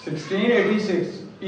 1686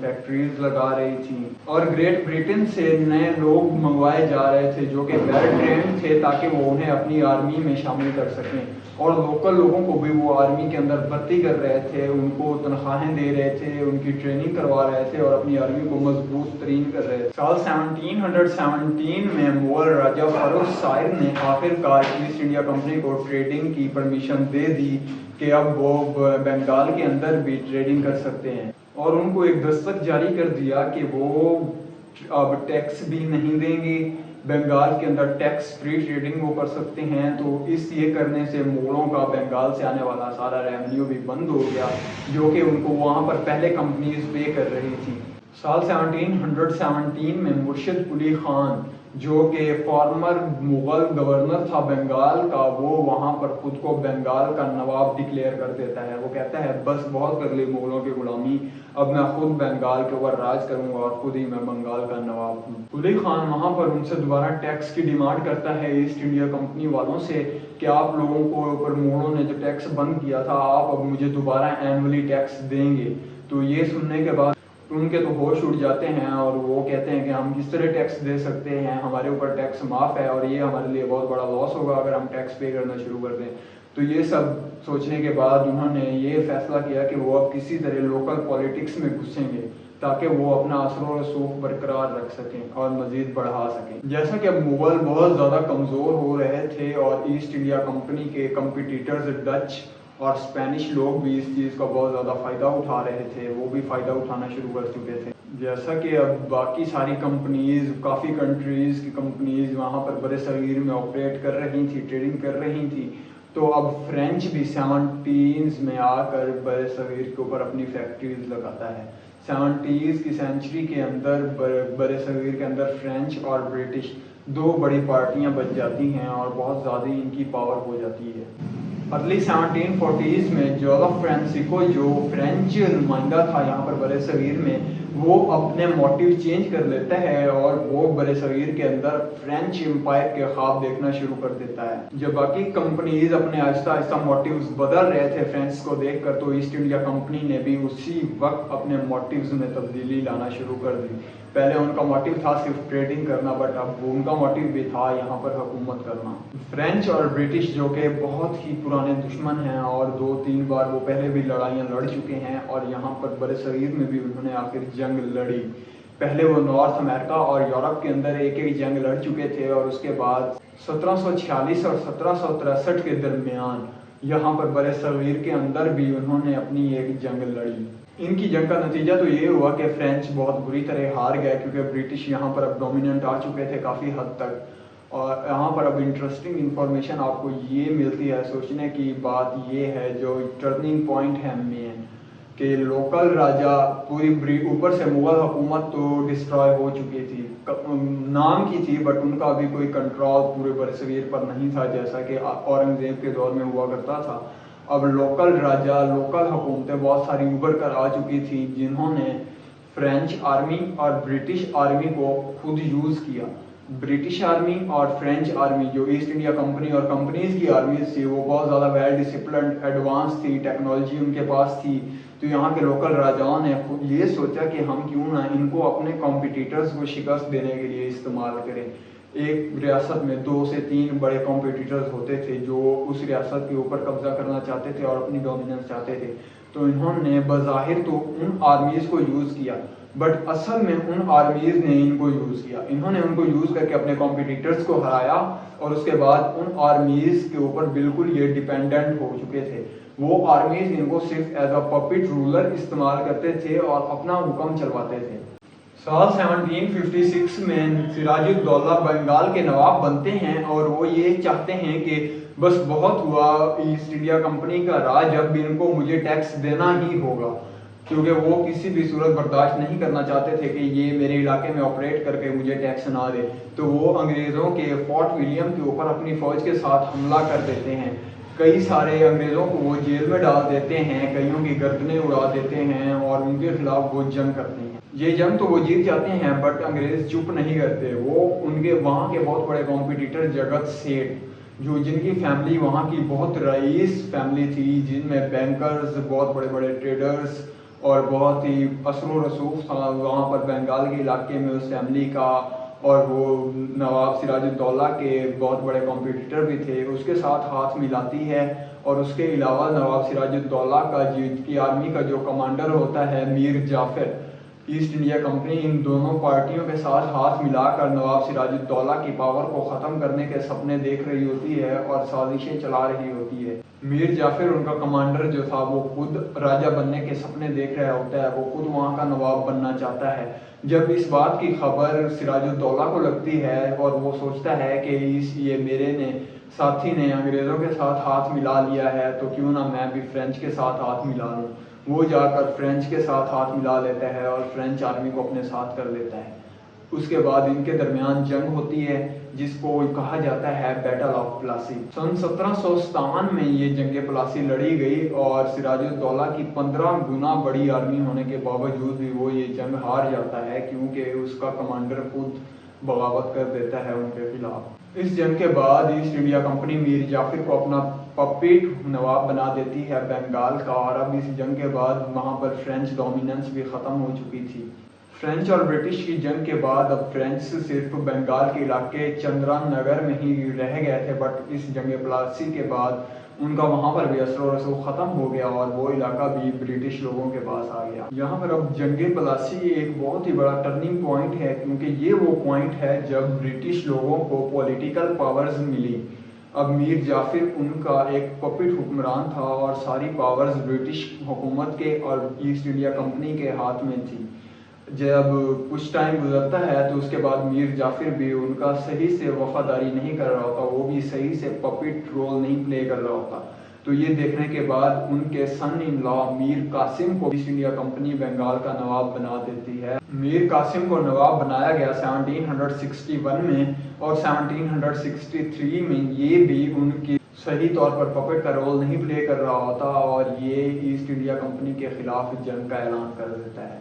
factories لگا رہی تھیں، اور گریٹ برٹن سے نئے لوگ منگوائے جا رہے تھے جو کہ ویل ٹرینڈ تھے تاکہ وہ انہیں اپنی آرمی میں شامل کر سکیں، اور لوکل لوگوں کو بھی وہ آرمی کے اندر بھرتی کر رہے تھے، ان کو تنخواہیں دے رہے تھے، ان کی ٹریننگ کروا رہے تھے اور اپنی آرمی کو مضبوط ترین کر رہے تھے۔ سال 1717 میں مغل راجہ فاروق شاہر نے آخر کار ایسٹ انڈیا کمپنی کو ٹریڈنگ کی پرمیشن دے دی کہ اب وہ بنگال کے اندر بھی ٹریڈنگ کر سکتے ہیں، اور ان کو ایک دستخط جاری کر دیا کہ وہ اب ٹیکس بھی نہیں دیں گے، بنگال کے اندر ٹیکس فری ٹریڈنگ وہ کر سکتے ہیں۔ تو اس یہ کرنے سے مغلوں کا بنگال سے آنے والا سارا ریونیو بھی بند ہو گیا جو کہ ان کو وہاں پر پہلے کمپنیز پے کر رہی تھی۔ سال 1717 میں مرشد قلی خان جو کہ فارمر مغل گورنر تھا بنگال کا، وہ وہاں پر خود کو بنگال کا نواب ڈکلیئر کر دیتا ہے۔ وہ کہتا ہے بس بہت کر لی مغلوں کی غلامی، اب میں خود بنگال کے اوپر راج کروں گا اور خود ہی میں بنگال کا نواب ہوں۔ قلی خان وہاں پر ان سے دوبارہ ٹیکس کی ڈیمانڈ کرتا ہے ایسٹ انڈیا کمپنی والوں سے کہ آپ لوگوں کو اوپر مغلوں نے جو ٹیکس بند کیا تھا آپ اب مجھے دوبارہ اینولی ٹیکس دیں گے۔ تو یہ سننے کے بعد ان کے تو ہوش اڑ جاتے ہیں اور وہ کہتے ہیں کہ ہم کس طرح ٹیکس دے سکتے ہیں، ہمارے اوپر ٹیکس معاف ہے اور یہ ہمارے لیے بہت بڑا لاس ہوگا اگر ہم ٹیکس پے کرنا شروع کر دیں۔ تو یہ سب سوچنے کے بعد انہوں نے یہ فیصلہ کیا کہ وہ اب کسی طرح لوکل پولیٹکس میں گھسیں گے تاکہ وہ اپنا اثر و رسوخ برقرار رکھ سکیں اور مزید بڑھا سکیں۔ جیسا کہ اب مغل بہت زیادہ کمزور ہو رہے تھے اور ایسٹ انڈیا کمپنی کے کمپٹیٹرز ڈچ اور اسپینش لوگ بھی اس چیز کا بہت زیادہ فائدہ اٹھا رہے تھے، وہ بھی فائدہ اٹھانا شروع کر چکے تھے۔ جیسا کہ اب باقی ساری کمپنیز، کافی کنٹریز کی کمپنیز وہاں پر برِ صغیر میں آپریٹ کر رہی تھی، ٹریڈنگ کر رہی تھی، تو اب فرینچ بھی 70s میں آ کر برِ صغیر کے اوپر اپنی فیکٹریز لگاتا ہے۔ 70s کی سینچری کے اندر برِ صغیر کے اندر فرینچ اور برٹش دو بڑی پارٹیاں بچ جاتی ہیں اور بہت زیادہ ان کی پاور ہو جاتی ہے۔ ارلی 1740s میں جوزف فرانسیسکو جو فرینچ نمائندہ تھا یہاں پر برِ صغیر میں، وہ اپنے موٹیو چینج کر لیتا ہے اور وہ برِ صغیر کے اندر فرینچ امپائر کے خواب دیکھنا شروع کر دیتا ہے۔ جب باقی کمپنیز اپنے آہستہ آہستہ موٹیوز بدل رہے تھے فرینچ کو دیکھ کر، تو ایسٹ انڈیا کمپنی نے بھی اسی وقت اپنے موٹیوز میں تبدیلی لانا شروع کر دی۔ پہلے ان کا موٹیو تھا صرف ٹریڈنگ کرنا، بٹ اب ان کا موٹیو بھی تھا یہاں پر حکومت کرنا۔ فرینچ اور برٹش جو کہ بہت ہی پرانے دشمن ہیں اور 2-3 بار وہ پہلے بھی لڑائیاں لڑ چکے ہیں، اور یہاں پر برِ صغیر میں بھی انہوں نے آخر جنگ لڑی۔ پہلے وہ نارتھ امریکہ اور یورپ کے اندر ایک ایک جنگ لڑ چکے تھے، اور اس کے بعد 1746 اور 1763 کے درمیان یہاں پر برِ صغیر کے اندر بھی انہوں نے اپنی ایک جنگ لڑی۔ ان کی جنگ کا نتیجہ تو یہ ہوا کہ فرینچ بہت بری طرح ہار گئے کیونکہ برٹش یہاں پر اب ڈومیننٹ آ چکے تھے کافی حد تک۔ اور یہاں پر اب انٹرسٹنگ انفارمیشن آپ کو یہ ملتی ہے، سوچنے کی بات یہ ہے جو ٹرننگ پوائنٹ ہے مین، کہ لوکل راجہ پوری اوپر سے مغل حکومت تو ڈسٹرائے ہو چکی تھی، نام کی تھی، بٹ ان کا ابھی کوئی کنٹرول پورے برِ صغیر پر نہیں تھا جیسا کہ اورنگزیب کے دور میں ہوا کرتا تھا۔ اب لوکل راجہ، لوکل حکومتیں بہت ساری ابھر کر آ چکی تھی جنہوں نے فرینچ آرمی اور برٹش آرمی کو خود یوز کیا۔ برٹش آرمی اور فرینچ آرمی جو ایسٹ انڈیا کمپنی اور کمپنیز کی آرمیز تھی وہ بہت زیادہ ویل ڈسپلنڈ، ایڈوانس تھی، ٹیکنالوجی ان کے پاس تھی، تو یہاں کے لوکل راجاؤں نے خود یہ سوچا کہ ہم کیوں نہ ان کو اپنے کمپٹیٹرز کو شکست دینے کے لیے استعمال کریں۔ ایک ریاست میں 2 سے 3 بڑے کمپٹیٹرز ہوتے تھے جو اس ریاست کے اوپر قبضہ کرنا چاہتے تھے اور اپنی ڈومیننس چاہتے تھے، تو انہوں نے بظاہر تو ان آرمیز کو یوز کیا، بٹ اصل میں ان آرمیز نے ان کو یوز کیا۔ انہوں نے ان کو یوز کر کے اپنے کمپٹیٹرز کو ہرایا، اور اس کے بعد ان آرمیز کے اوپر بالکل یہ ڈیپینڈنٹ ہو چکے تھے۔ وہ آرمیز ان کو صرف ایز اے پپٹ رولر استعمال کرتے تھے اور اپنا حکم چلواتے تھے۔ سال 1756 میں سراج الدولہ بنگال کے نواب بنتے ہیں اور وہ یہ چاہتے ہیں کہ بس بہت ہوا ایسٹ انڈیا کمپنی کا راج، اب ان کو مجھے ٹیکس دینا ہی ہوگا، کیونکہ وہ کسی بھی صورت برداشت نہیں کرنا چاہتے تھے کہ یہ میرے علاقے میں آپریٹ کر کے مجھے ٹیکس نہ دے۔ تو وہ انگریزوں کے فورٹ ولیم کے اوپر اپنی فوج کے ساتھ حملہ کر دیتے ہیں، کئی سارے انگریزوں کو وہ جیل میں ڈال دیتے ہیں، کئیوں کی گردنیں اڑا دیتے ہیں اور ان کے خلاف وہ جنگ کرتے ہیں۔ یہ جنگ تو وہ جیت جاتے ہیں، بٹ انگریز چپ نہیں کرتے، وہ ان کے وہاں کے بہت بڑے کمپٹیٹر جگت سیٹھ جن کی فیملی وہاں کی بہت رئیس فیملی تھی، جن میں بینکرز، بہت بڑے بڑے ٹریڈرز اور بہت ہی اثر و رسوخ تھا وہاں پر بنگال کے علاقے میں اس فیملی کا، اور وہ نواب سراج الدولہ کے بہت بڑے کمپیٹیٹر بھی تھے، اس کے ساتھ ہاتھ ملاتی ہے۔ اور اس کے علاوہ نواب سراج الدولہ کی آرمی کا جو کمانڈر ہوتا ہے میر جعفر، ایسٹ انڈیا کمپنی ان دونوں پارٹیوں کے ساتھ ہاتھ ملا کر نواب سراج الدولہ کی پاور کو ختم کرنے کے سپنے دیکھ رہی ہوتی ہے اور سازشیں چلا رہی ہوتی ہے۔ میر جعفر ان کا کمانڈر جو تھا وہ خود راجہ بننے کے سپنے دیکھ رہا ہوتا ہے، وہ خود وہاں کا نواب بننا چاہتا ہے۔ جب اس بات کی خبر سراج الدولہ کو لگتی ہے اور وہ سوچتا ہے کہ یہ میرے ساتھی نے انگریزوں کے ساتھ ہاتھ ملا لیا ہے تو کیوں نہ میں بھی فرینچ کے ساتھ ہاتھ ملا لوں، وہ جا کر فرینچ کے ساتھ ہاتھ ملا لیتا ہے اور فرینچ آرمی کو اپنے ساتھ کر لیتا ہے۔ اس کے بعد ان کے درمیان جنگ ہوتی ہے جس کو کہا جاتا ہے بیٹل آف پلاسی۔ سن 1757 میں یہ جنگ پلاسی لڑی گئی اور سراج الدولہ کی 15 گنا بڑی آرمی ہونے کے باوجود بھی وہ یہ جنگ ہار جاتا ہے، کیونکہ اس کا کمانڈر خود بغاوت کر دیتا ہے ان کے خلاف۔ اس جنگ کے بعد ایسٹ انڈیا کمپنی میر جعفر کو اپنا پپیٹ نواب بنا دیتی ہے بنگال کا، اور اب اس جنگ کے بعد وہاں پر فرینچ ڈومیننس بھی ختم ہو چکی تھی۔ فرینچ اور برٹش کی جنگ کے بعد اب فرینچ صرف بنگال کے علاقے چندران نگر میں ہی رہ گئے تھے، بٹ اس جنگ پلاسی کے بعد ان کا وہاں پر بھی اثر و رسوخ ختم ہو گیا اور وہ علاقہ بھی برٹش لوگوں کے پاس آ گیا۔ یہاں پر اب جنگ پلاسی ایک بہت ہی بڑا ٹرننگ پوائنٹ ہے، کیونکہ یہ وہ پوائنٹ ہے جب برٹش لوگوں کو پولیٹیکل پاورز ملی۔ اب میر جعفر ان کا ایک پپٹ حکمران تھا اور ساری پاورز برٹش حکومت کے اور ایسٹ انڈیا کمپنی کے ہاتھ میں تھی۔ جب کچھ ٹائم گزرتا ہے تو اس کے بعد میر جعفر بھی ان کا صحیح سے وفاداری نہیں کر رہا ہوتا، وہ بھی صحیح سے پپٹ رول نہیں پلے کر رہا ہوتا۔ تو یہ دیکھنے کے بعد ان کے سن ان لا میر قاسم کو ایسٹ انڈیا کمپنی بنگال کا نواب بنا دیتی ہے۔ میر قاسم کو نواب بنایا گیا 1761 میں، اور 1763 میں یہ بھی ان کی صحیح طور پر پپٹ کا رول نہیں پلے کر رہا ہوتا اور یہ ایسٹ انڈیا کمپنی کے خلاف جنگ کا اعلان کر دیتا ہے۔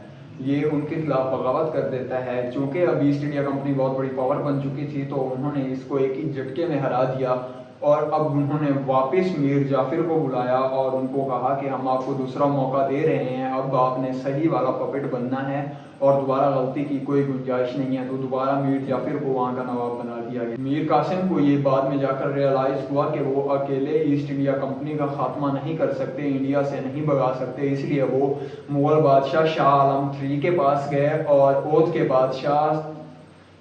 یہ ان کے خلاف بغاوت کر دیتا ہے۔ چونکہ اب ایسٹ انڈیا کمپنی بہت بڑی پاور بن چکی تھی تو انہوں نے اس کو ایک ہی جھٹکے میں ہرا دیا، اور اب انہوں نے واپس میر جعفر کو بلایا اور ان کو کہا کہ ہم آپ کو دوسرا موقع دے رہے ہیں، اب آپ نے صحیح والا پپٹ بننا ہے اور دوبارہ غلطی کی کوئی گنجائش نہیں ہے۔ تو دوبارہ میر جعفر کو وہاں کا نواب بنا دیا گیا۔ میر قاسم کو یہ بعد میں جا کر ریئلائز ہوا کہ وہ اکیلے ایسٹ انڈیا کمپنی کا خاتمہ نہیں کر سکتے، انڈیا سے نہیں بھگا سکتے، اس لیے وہ مغل بادشاہ شاہ عالم III کے پاس گئے اور اودھ کے بادشاہ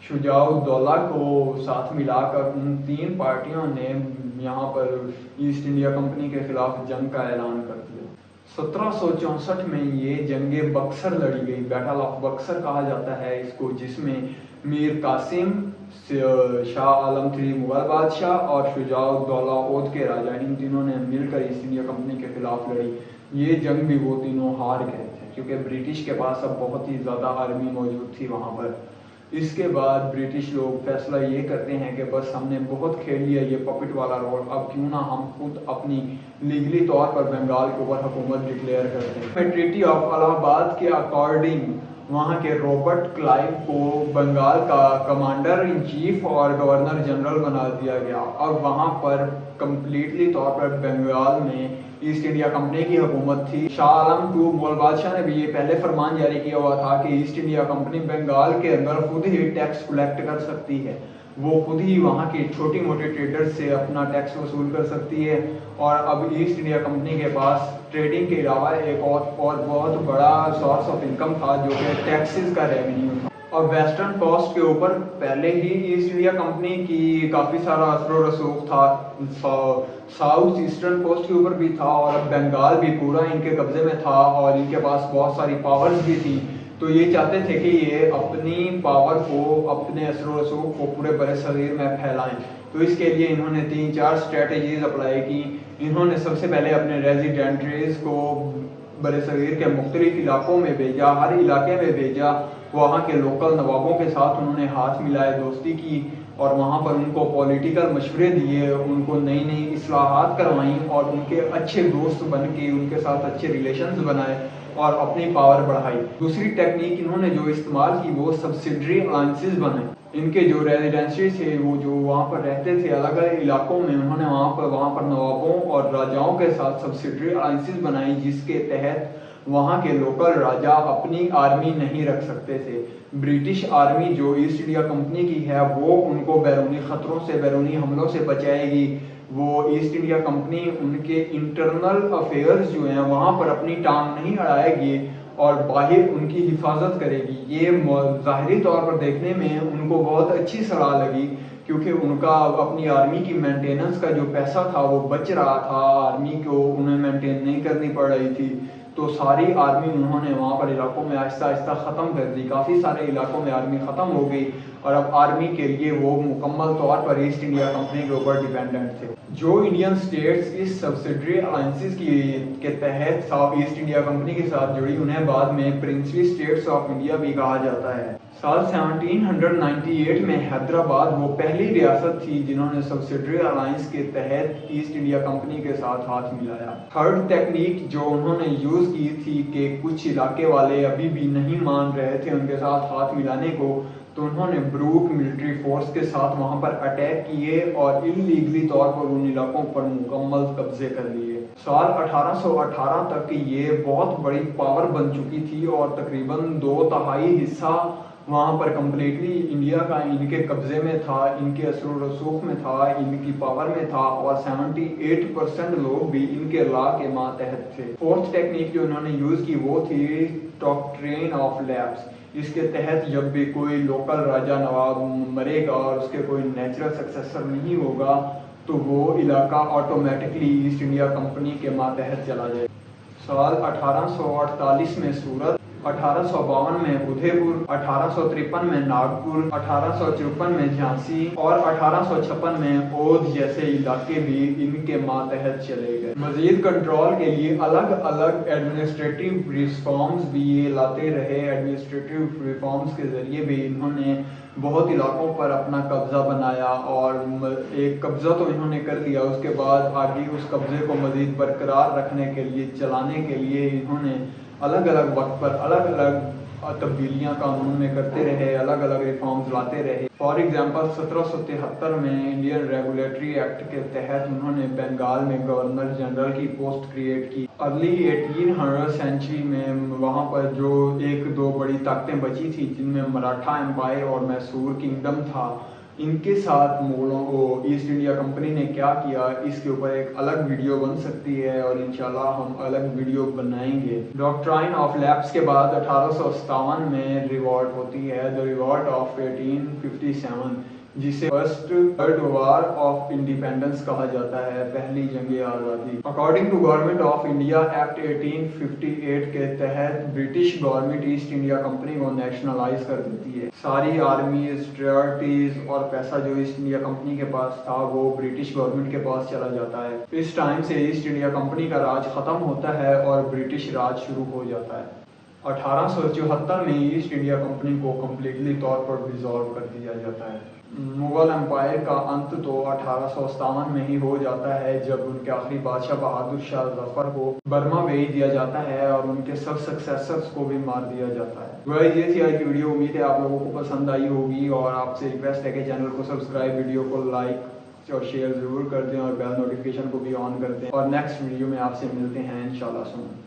شجاع الدولہ کو ساتھ ملا کر ان 3 پارٹیوں نے یہاں پر ایسٹ انڈیا کمپنی کے خلاف جنگ کا اعلان کر دیا۔ 1764 میں یہ جنگ بکسر لڑی گئی، بیٹل آف بکسر کہا جاتا ہے اس کو، جس میں میر قاسم، شاہ عالم III مغل بادشاہ اور شجاع الدولہ اودھ کے راجہ، ان تینوں نے مل کر ایسٹ انڈیا کمپنی کے خلاف لڑی۔ یہ جنگ بھی وہ تینوں ہار گئے تھے کیونکہ برٹش کے پاس اب بہت ہی زیادہ آرمی موجود تھی وہاں پر۔ اس کے بعد برٹش لوگ فیصلہ یہ کرتے ہیں کہ بس ہم نے بہت کھیل لیا یہ پپٹ والا رول، اب کیوں نہ ہم خود اپنی لیگلی طور پر بنگال کے اوپر حکومت ڈکلیئر کرتے ہیں۔ ٹریٹی آف الہ آباد کے اکارڈنگ وہاں کے رابرٹ کلائیو کو بنگال کا کمانڈر ان چیف اور گورنر جنرل بنا دیا گیا، اور وہاں پر کمپلیٹلی طور پر بنگال میں ایسٹ انڈیا کمپنی کی حکومت تھی۔ شاہ عالم II مغل بادشاہ نے بھی یہ پہلے فرمان جاری کیا ہوا تھا کہ ایسٹ انڈیا کمپنی بنگال کے اندر خود ہی ٹیکس کلیکٹ کر سکتی ہے، وہ خود ہی وہاں کے چھوٹی موٹے ٹریڈر سے اپنا ٹیکس وصول کر سکتی ہے، اور اب ایسٹ انڈیا کمپنی کے پاس ٹریڈنگ کے علاوہ ایک اور بہت بڑا سورس آف انکم تھا جو کہ ٹیکسز کا ریونیو تھا۔ اور ویسٹرن کوسٹ کے اوپر پہلے ہی ایسٹ انڈیا کمپنی کی کافی سارا اثر و رسوخ تھا، ساؤتھ ایسٹرن کوسٹ کے اوپر بھی تھا، اور بنگال بھی پورا ان کے قبضے میں تھا اور ان کے پاس بہت ساری پاورز بھی تھی۔ تو یہ چاہتے تھے کہ یہ اپنی پاور کو، اپنے اثر و رسوخ کو پورے برِ صغیر میں پھیلائیں۔ تو اس کے لیے انہوں نے 3-4 اسٹریٹجیز اپلائی کی۔ انہوں نے سب سے پہلے اپنے ریزیڈنٹریز کو برِ صغیر کے مختلف علاقوں میں بھیجا، ہر علاقے میں بھیجا، وہاں کے لوکل نوابوں کے ساتھ انہوں نے ہاتھ ملائے، دوستی کی، اور وہاں پر ان کو پولیٹیکل مشورے دیے، ان کو نئی نئی اصلاحات کروائیں اور ان کے اچھے دوست بن کے ان کے ساتھ اچھے ریلیشنز بنائے اور اپنی پاور بڑھائی۔ دوسری ٹیکنیک انہوں نے جو استعمال کی وہ سبسڈری الائنسز بنائے۔ ان کے جو ریزیڈنسی تھے، وہ جو وہاں پر رہتے تھے الگ الگ علاقوں میں، انہوں نے وہاں پر نوابوں اور راجاؤں کے ساتھ سبسڈری الائنسز بنائی، جس کے تحت وہاں کے لوکل راجا اپنی آرمی نہیں رکھ سکتے تھے۔ برٹش آرمی جو ایسٹ انڈیا کمپنی کی ہے وہ ان کو بیرونی خطروں سے، بیرونی حملوں سے بچائے گی۔ وہ ایسٹ انڈیا کمپنی ان کے انٹرنل افیئرز جو ہیں وہاں پر اپنی ٹانگ نہیں اڑائے گی اور باہر ان کی حفاظت کرے گی۔ یہ ظاہری طور پر دیکھنے میں ان کو بہت اچھی صلاح لگی، کیونکہ ان کا اپنی آرمی کی مینٹیننس کا جو پیسہ تھا وہ بچ رہا تھا، آرمی کو انہیں مینٹین نہیں کرنی پڑ رہی تھی۔ تو ساری آرمی انہوں نے وہاں پر علاقوں میں آہستہ آہستہ ختم کر دی، کافی سارے علاقوں میں آرمی ختم ہو گئی اور اب آرمی کے لیے وہ مکمل طور پر ایسٹ انڈیا کمپنی کے اوپر ڈیپینڈنٹ تھے۔ جو انڈین اسٹیٹس اس سبسڈری الائنسز کے تحت ایسٹ انڈیا کمپنی کے ساتھ جڑی، انہیں بعد میں پرنسلی اسٹیٹس آف انڈیا بھی کہا جاتا ہے۔ سال 1798 میں حیدرآباد وہ پہلی ریاست تھی جنہوں نے سبسڈری الائنس کے تحت ایسٹ انڈیا کمپنی کے ساتھ ہاتھ ملایا۔ تھرڈ ٹیکنیک جو انہوں نے یوز کی تھی کہ کچھ علاقے والے ابھی بھی نہیں مان رہے تھے ان کے ساتھ ہاتھ ملانے کو، تو انہوں نے بروک ملٹری فورس کے ساتھ وہاں پر اٹیک کیے اور انلیگلی طور پر ان علاقوں پر مکمل قبضے کر لیے۔ سال 1818 تک یہ بہت بڑی پاور بن چکی تھی اور تقریباً 2/3 حصہ وہاں پر کمپلیٹلی انڈیا کا ان کے قبضے میں تھا، ان کے اثر و رسوخ میں تھا، ان کی پاور میں تھا اور 78% لوگ بھی ان کے لا کے ماتحت تھے۔ فورتھ ٹیکنیک جو انہوں نے یوز کی وہ تھی ڈاکٹرین آف لیپس۔ اس کے تحت جب بھی کوئی لوکل راجا نواب مرے گا اور اس کے کوئی نیچرل سکسیسر نہیں ہوگا تو وہ علاقہ آٹومیٹکلی ایسٹ انڈیا کمپنی کے ماتحت چلا جائے۔ سال 1848 میں سورت، 1852 میں ادھے پور، 1853 میں ناگپور، 1854 میں جھانسی اور 1856 میں اودھ جیسے علاقے بھی ان کے ماتحت چلے گئے۔ مزید کنٹرول کے لیے الگ الگ ایڈمنسٹریٹو ریفارمز بھی یہ لاتے رہے۔ ایڈمنسٹریٹو ریفارمز کے ذریعے بھی انہوں نے بہت علاقوں پر اپنا قبضہ بنایا اور ایک قبضہ تو انہوں نے کر لیا، اس کے بعد آگے اس قبضے کو مزید برقرار رکھنے کے لیے، چلانے کے لیے انہوں نے الگ الگ وقت پر الگ الگ تبدیلیاں قانون میں کرتے رہے، الگ الگ ریفارمز لاتے رہے۔ فار ایگزامپل 1773 میں انڈین ریگولیٹری ایکٹ کے تحت انہوں نے بنگال میں گورنر جنرل کی پوسٹ کریٹ کی۔ ارلی 1800 سینچری میں وہاں پر جو ایک دو بڑی طاقتیں بچی تھی جن میں مراٹھا امپائر اور میسور کنگڈم تھا، ان کے ساتھ مغلوں کو ایسٹ انڈیا کمپنی نے کیا کیا، اس کے اوپر ایک الگ ویڈیو بن سکتی ہے اور انشاءاللہ ہم الگ ویڈیو بنائیں گے۔ ڈاکٹرائن آف لیپس کے بعد 1857 میں ریوولٹ ہوتی ہے، دی ریوولٹ آف 1857، جسے first world war of independence کہا جاتا ہے، پہلی جنگ آزادی۔ According to Government of India Act 1858 کے تحت British government East India Company کو نیشنلائز کر دیتی ہے۔ ساری آرمیز، پرائورٹیز اور پیسہ جو ایسٹ انڈیا کمپنی کے پاس تھا وہ برٹش گورنمنٹ کے پاس چلا جاتا ہے۔ اس ٹائم سے ایسٹ انڈیا کمپنی کا راج ختم ہوتا ہے اور برٹش راج شروع ہو جاتا ہے۔ 1874 میں ایسٹ انڈیا کمپنی کو کمپلیٹلی طور پر ڈیزالو کر دیا جاتا ہے۔ مغل امپائر کا انت تو 1857 میں ہی ہو جاتا ہے جب ان کے آخری بادشاہ بہادر شاہ ظفر کو برما بھیج دیا جاتا ہے اور ان کے سب سکسیسرز کو بھی مار دیا جاتا ہے۔ گائز یہ تھی آج کی ویڈیو، امید ہے آپ لوگوں کو پسند آئی ہوگی اور آپ سے ریکویسٹ ہے کہ چینل کو سبسکرائب، ویڈیو کو لائک اور شیئر ضرور کر دیں اور بیل نوٹیفیکیشن کو بھی آن کر دیں، اور نیکسٹ ویڈیو میں آپ سے ملتے ہیں انشاءاللہ سون۔